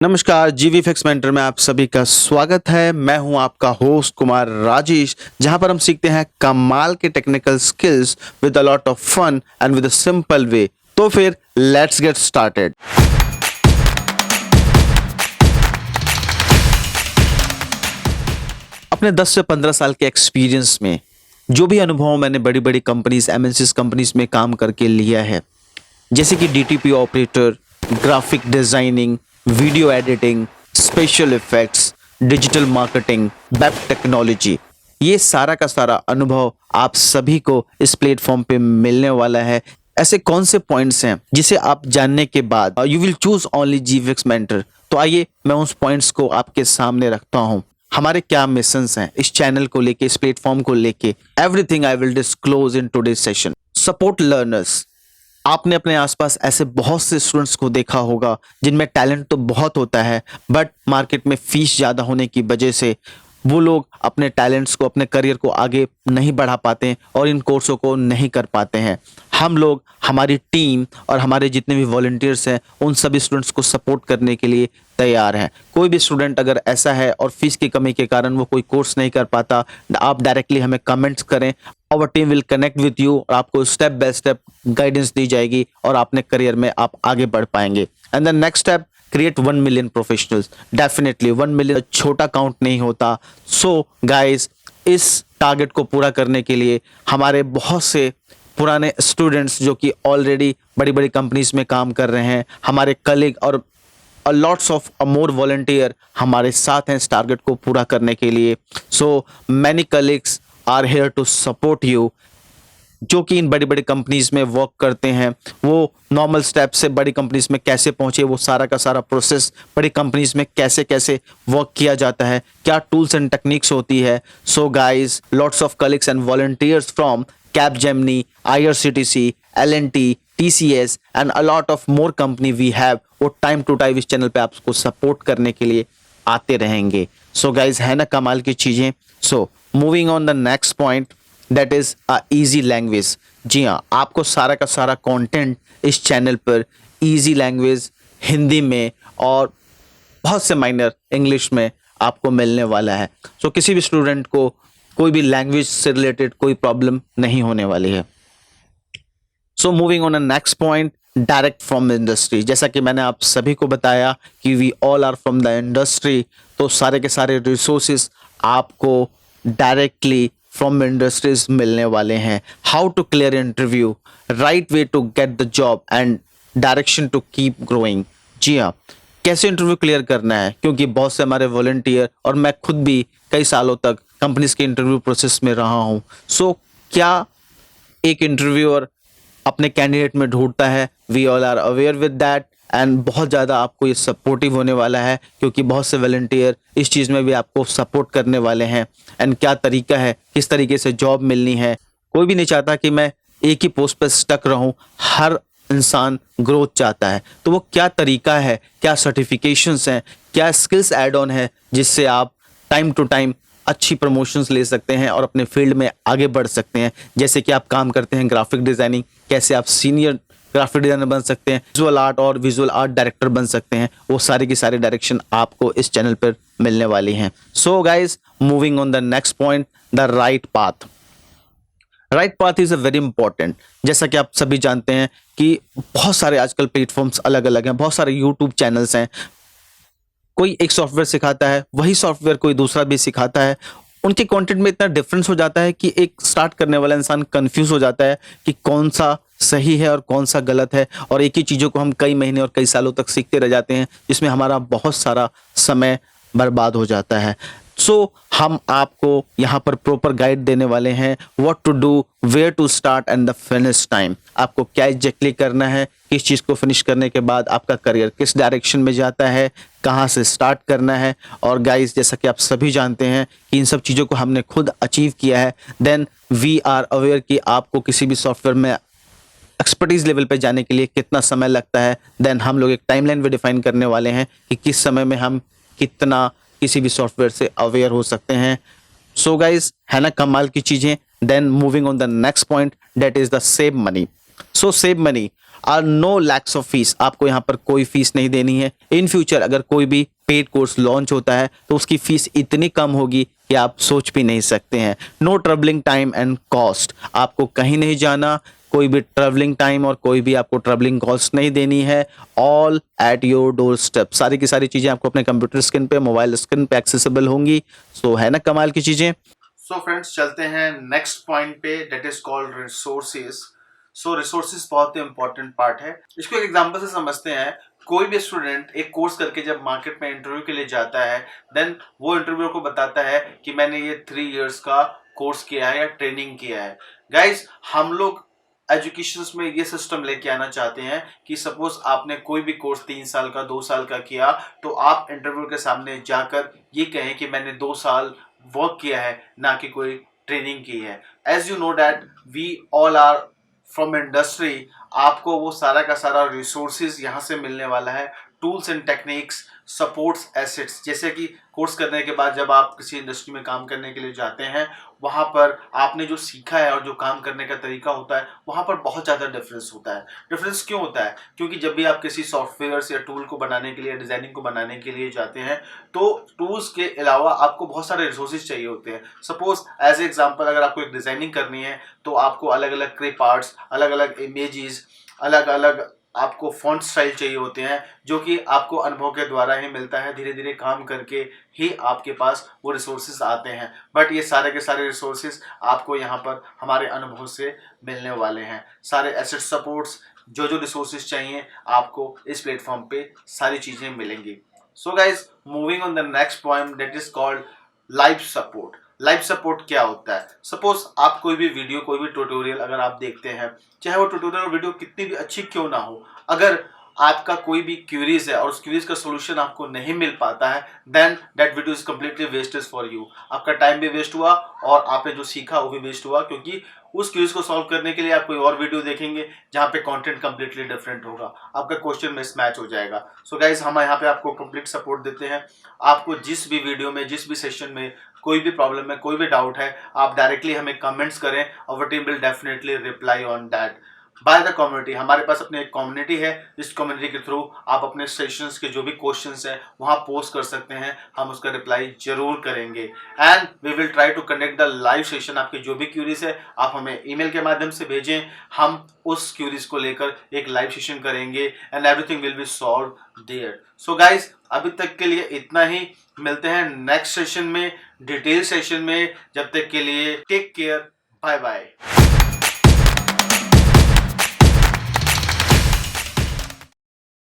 नमस्कार, जीवी fix mentor में आप सभी का स्वागत है। मैं हूं आपका होस्ट कुमार राजेश, जहां पर हम सीखते हैं कमाल के technical skills with a lot of fun and with a simple way. तो फिर लेट्स गेट स्टार्टेड। अपने 10 से 15 साल के एक्सपीरियंस में जो भी अनुभव मैंने बड़ी बड़ी कंपनीज एमएनसीज कंपनीज में काम करके लिया है, जैसे कि DTP operator, graphic designing, video editing, special effects, digital marketing, web technology, ये सारा का सारा अनुभव आप सभी को इस प्लेटफॉर्म पे मिलने वाला है। ऐसे कौन से पॉइंट्स हैं जिसे आप जानने के बाद you will choose only GVX mentor. तो आइए मैं उस पॉइंट्स को आपके सामने रखता हूं। हमारे क्या मिशंस हैं इस चैनल को लेके, इस प्लेटफॉर्म को लेके, everything I will disclose in today session. Support learners. आपने अपने आसपास ऐसे बहुत से स्टूडेंट्स को देखा होगा जिनमें टैलेंट तो बहुत होता है, बट मार्केट में फीस ज़्यादा होने की वजह से वो लोग अपने टैलेंट्स को, अपने करियर को आगे नहीं बढ़ा पाते हैं और इन कोर्सों को नहीं कर पाते हैं। हम लोग, हमारी टीम और हमारे जितने भी वॉलंटियर्स हैं, उन सभी स्टूडेंट्स को सपोर्ट करने के लिए तैयार हैं। कोई भी स्टूडेंट अगर ऐसा है और फीस की कमी के कारण वो कोई कोर्स नहीं कर पाता, आप डायरेक्टली हमें कमेंट्स करें। Our team will connect with you और आपको स्टेप बाय स्टेप गाइडेंस दी जाएगी और अपने करियर में आप आगे बढ़ पाएंगे। And the next step, create 1 million professionals. Definitely 1 million छोटा काउंट नहीं होता। सो गाइस, इस टारगेट को पूरा करने के लिए हमारे बहुत से पुराने स्टूडेंट्स जो कि ऑलरेडी बड़ी बड़ी कंपनीज में काम कर रहे हैं, हमारे कलीग और लॉट्स ऑफ मोर वॉलंटियर हमारे साथ हैं इस टारगेट को पूरा करने के लिए। So many colleagues are here to support you, जो कि इन बड़ी बड़ी कंपनीज में वर्क करते हैं। वो नॉर्मल स्टेप से बड़ी कंपनीज में कैसे पहुंचे, वो सारा का सारा प्रोसेस बड़ी कंपनीज में कैसे कैसे वर्क किया जाता है, क्या टूल्स एंड टेक्निक्स होती है। So guys, lots of colleagues and volunteers from Capgemini, IRCTC, LNT, TCS and a lot of more company we have, वो टाइम टू टाइम इस चैनल पे आपको सपोर्ट करने के लिए आते रहेंगे। सो गाइस, है ना कमाल की चीजें। So moving on the next point, that is a easy language. जी हाँ, आपको सारा का सारा कंटेंट इस चैनल पर इजी लैंग्वेज हिंदी में और बहुत से माइनर इंग्लिश में आपको मिलने वाला है। सो किसी भी स्टूडेंट को कोई भी लैंग्वेज से रिलेटेड कोई प्रॉब्लम नहीं होने वाली है। So moving on a next point, direct from industry. जैसा कि मैंने आप सभी को बताया कि we all are from the industry, तो सारे के सारे रिसोर्सेज आपको डायरेक्टली फ्रॉम इंडस्ट्रीज मिलने वाले हैं। How to clear interview, right way to get the job and direction to keep growing. जी हाँ, कैसे इंटरव्यू क्लियर करना है, क्योंकि बहुत से हमारे वॉलंटियर और मैं खुद भी कई सालों तक कंपनीज के इंटरव्यू प्रोसेस में रहा हूँ। सो क्या एक इंटरव्यूअर अपने कैंडिडेट में ढूंढता है, we all are aware with that, and बहुत ज़्यादा आपको ये सपोर्टिव होने वाला है, क्योंकि बहुत से वॉलंटियर इस चीज़ में भी आपको सपोर्ट करने वाले हैं। एंड क्या तरीका है, किस तरीके से जॉब मिलनी है। कोई भी नहीं चाहता कि मैं एक ही पोस्ट पर स्टक रहूं, हर इंसान ग्रोथ चाहता है। तो वो क्या तरीका है, क्या सर्टिफिकेशंस हैं, क्या स्किल्स ऐड ऑन है, जिससे आप टाइम टू टाइम अच्छी प्रमोशंस ले सकते हैं और अपने फील्ड में आगे बढ़ सकते हैं। जैसे कि आप काम करते हैं ग्राफिक डिज़ाइनिंग, कैसे आप सीनियर ग्राफिक डिजाइनर बन सकते हैं, विजुअल आर्ट और विजुअल आर्ट डायरेक्टर बन सकते हैं। वो सारे की सारे डायरेक्शन आपको इस चैनल पर मिलने वाली हैं। So guys, moving on the next point, the right path. Right path is a very important. जैसा कि आप सभी जानते हैं कि बहुत सारे आजकल प्लेटफॉर्म्स अलग अलग हैं, बहुत सारे यूट्यूब चैनल्स हैं। कोई एक सॉफ्टवेयर सिखाता है, वही सॉफ्टवेयर कोई दूसरा भी सिखाता है। उनके कंटेंट में इतना डिफरेंस हो जाता है कि एक स्टार्ट करने वाला इंसान कंफ्यूज हो जाता है कि कौन सा सही है और कौन सा गलत है, और एक ही चीज़ों को हम कई महीने और कई सालों तक सीखते रह जाते हैं, जिसमें हमारा बहुत सारा समय बर्बाद हो जाता है। सो हम आपको यहाँ पर प्रॉपर गाइड देने वाले हैं, what to do, where to start and the finish time. आपको क्या एग्जैक्टली करना है, किस चीज़ को फिनिश करने के बाद आपका करियर किस डायरेक्शन में जाता है, कहाँ से स्टार्ट करना है। और गाइस, जैसा कि आप सभी जानते हैं कि इन सब चीज़ों को हमने खुद अचीव किया है, देन वी आर अवेयर कि आपको किसी भी सॉफ्टवेयर में एक्सपर्टीज लेवल पे जाने के लिए कितना समय लगता है। देन हम लोग एक टाइमलाइन भी डिफाइन करने वाले हैं कि किस समय में हम कितना किसी भी सॉफ्टवेयर से अवेयर हो सकते हैं। सो गाइज, है ना कमाल की चीज़ें। Then moving on the next point, that is the save money. So save money, are no lakhs of fees, आपको यहाँ पर कोई फीस नहीं देनी है। इन फ्यूचर अगर कोई भी पेड कोर्स लॉन्च होता है तो उसकी फीस इतनी कम होगी कि आप सोच भी नहीं सकते हैं। No travelling time and cost, आपको कहीं नहीं जाना, कोई भी ट्रेवलिंग टाइम और कोई भी आपको ट्रेवलिंग कॉस्ट नहीं देनी है। All at your door step, सारी की सारी चीजें आपको अपने कंप्यूटर स्क्रीन पे, मोबाइल स्क्रीन पे एक्सेसिबल होंगी। सो है ना कमाल की चीजें। सो फ्रेंड्स, चलते हैं नेक्स्ट पॉइंट पे, that is called resources. So resources बहुत ही इंपॉर्टेंट पार्ट है। इसको एक एग्जांपल से समझते हैं। कोई भी स्टूडेंट एक कोर्स करके जब मार्केट में इंटरव्यू के लिए जाता है, देन वो इंटरव्यू को बताता है कि मैंने ये 3 इयर्स का कोर्स किया है या ट्रेनिंग किया है। गाइज, हम लोग एजुकेशन में ये सिस्टम लेके आना चाहते हैं कि सपोज आपने कोई भी कोर्स 3 साल का, 2 साल का किया, तो आप इंटरव्यू के सामने जाकर ये कहें कि मैंने 2 साल वर्क किया है, ना कि कोई ट्रेनिंग की है। As you know that we all are from industry, आपको वो सारा का सारा रिसोर्सेज यहाँ से मिलने वाला है, tools and techniques, supports, assets. जैसे कि कोर्स करने के बाद जब आप किसी इंडस्ट्री में काम करने के लिए जाते हैं, वहाँ पर आपने जो सीखा है और जो काम करने का तरीका होता है, वहाँ पर बहुत ज़्यादा डिफरेंस होता है। डिफरेंस क्यों होता है? क्योंकि जब भी आप किसी सॉफ्टवेयर या टूल को बनाने के लिए, डिजाइनिंग को बनाने के लिए जाते हैं, तो टूल्स के अलावा आपको बहुत सारे रिसोर्सेज चाहिए होते हैं। सपोज एज एग्जांपल, अगर आपको एक डिजाइनिंग करनी है तो आपको अलग अलग क्लिप आर्ट्स, अलग अलग इमेजेस, अलग अलग आपको फॉन्ट स्टाइल चाहिए होते हैं, जो कि आपको अनुभव के द्वारा ही मिलता है। धीरे धीरे काम करके ही आपके पास वो रिसोर्सेज आते हैं। बट ये सारे के सारे रिसोर्सेज आपको यहाँ पर हमारे अनुभव से मिलने वाले हैं। सारे एसेट, सपोर्ट्स, जो जो रिसोर्सेज चाहिए आपको इस प्लेटफॉर्म पे सारी चीज़ें मिलेंगी। So guys, moving on the next point, that is called live support. Live support क्या होता है? सपोज आप कोई भी वीडियो, कोई भी ट्यूटोरियल अगर आप देखते हैं, चाहे वो ट्यूटोरियल और वीडियो कितनी भी अच्छी क्यों ना हो, अगर आपका कोई भी क्यूरीज है और उस क्यूरीज का सॉल्यूशन आपको नहीं मिल पाता है, then that video is completely wasted for you. आपका टाइम भी वेस्ट हुआ और आपने जो सीखा वो भी वेस्ट हुआ, क्योंकि उस क्यूरीज को सॉल्व करने के लिए आप कोई और वीडियो देखेंगे जहाँ पे कंटेंट कंप्लीटली डिफरेंट होगा, आपका क्वेश्चन मिसमैच हो जाएगा। सो गाइज, हम यहाँ पे आपको कंप्लीट सपोर्ट देते हैं। आपको जिस भी वीडियो में, जिस भी सेशन में कोई भी प्रॉब्लम है, कोई भी डाउट है, आप डायरेक्टली हमें कमेंट्स करें, और team will definitely reply on that by the community. हमारे पास अपनी एक कम्युनिटी है, इस कम्युनिटी के थ्रू आप अपने सेशंस के जो भी क्वेश्चंस हैं वहां पोस्ट कर सकते हैं, हम उसका रिप्लाई जरूर करेंगे। And we will try to connect the live session. आपकी जो भी क्यूरीज है आप हमें ईमेल के माध्यम से भेजें, हम उस क्यूरीज को लेकर एक लाइव सेशन करेंगे and everything will be solve their. So guys, अभी तक के लिए इतना ही। मिलते हैं नेक्स्ट सेशन में, डिटेल सेशन में। जब तक के लिए टेक केयर, बाय बाय।